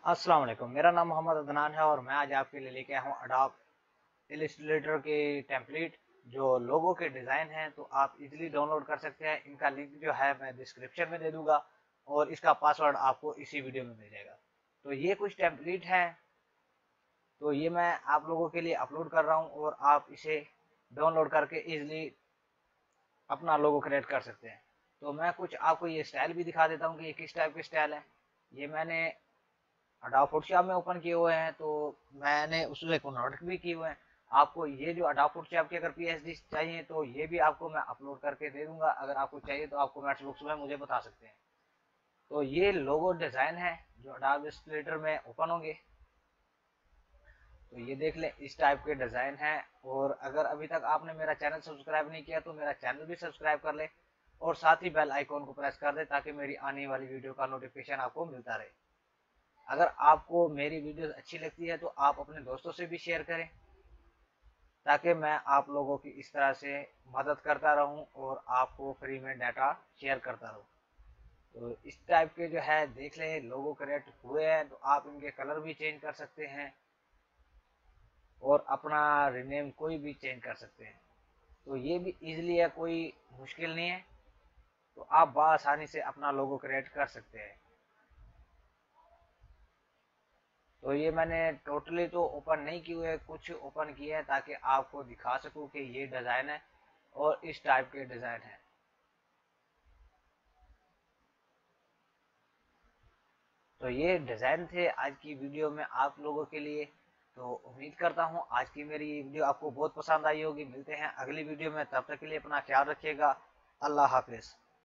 अस्सलाम वालेकुम। मेरा नाम मोहम्मद अदनान है और मैं आज आपके लिए लेके आया हूँ अडोब इलस्ट्रेटर के टेम्पलेट जो लोगो के डिज़ाइन हैं, तो आप इजीली डाउनलोड कर सकते हैं। इनका लिंक जो है मैं डिस्क्रिप्शन में दे दूंगा और इसका पासवर्ड आपको इसी वीडियो में मिल जाएगा। तो ये कुछ टेम्पलेट हैं, तो ये मैं आप लोगों के लिए अपलोड कर रहा हूँ और आप इसे डाउनलोड करके इजीली अपना लोगो क्रिएट कर सकते हैं। तो मैं कुछ आपको ये स्टाइल भी दिखा देता हूँ कि ये किस टाइप के स्टाइल है। ये मैंने अडोब फोटोशॉप में ओपन किए हुए हैं, तो मैंने उसमें कन्वर्ट भी किए हुए हैं। आपको ये जो अडोब फोटोशॉप की अगर पीएसडी चाहिए तो ये भी आपको मैं अपलोड करके दे दूंगा। अगर आपको चाहिए तो आप कमेंट्स बॉक्स में मुझे बता सकते हैं। तो ये लोगो डिजाइन है जो अडोब इलस्ट्रेटर में ओपन होंगे। तो ये देख लें, इस टाइप के डिजाइन है। और अगर अभी तक आपने मेरा चैनल सब्सक्राइब नहीं किया तो मेरा चैनल भी सब्सक्राइब कर ले और साथ ही बेल आइकॉन को प्रेस कर दे ताकि मेरी आने वाली वीडियो का नोटिफिकेशन आपको मिलता रहे। अगर आपको मेरी वीडियोस अच्छी लगती है तो आप अपने दोस्तों से भी शेयर करें ताकि मैं आप लोगों की इस तरह से मदद करता रहूं और आपको फ्री में डाटा शेयर करता रहूं। तो इस टाइप के जो है देख लें, लोगो क्रिएट हुए हैं, तो आप इनके कलर भी चेंज कर सकते हैं और अपना रिनेम कोई भी चेंज कर सकते हैं। तो ये भी इजीली है, कोई मुश्किल नहीं है। तो आप बआसानी से अपना लोगो क्रिएट कर सकते हैं। तो ये मैंने टोटली तो ओपन नहीं किए हुए, कुछ ओपन किए हैं ताकि आपको दिखा सकूं कि ये डिज़ाइन है और इस टाइप के डिज़ाइन है। तो ये डिज़ाइन थे आज की वीडियो में आप लोगों के लिए। तो उम्मीद करता हूँ आज की मेरी वीडियो आपको बहुत पसंद आई होगी। मिलते हैं अगली वीडियो में, तब तक के लिए अपना ख्याल रखिएगा। अल्लाह हाफिज़।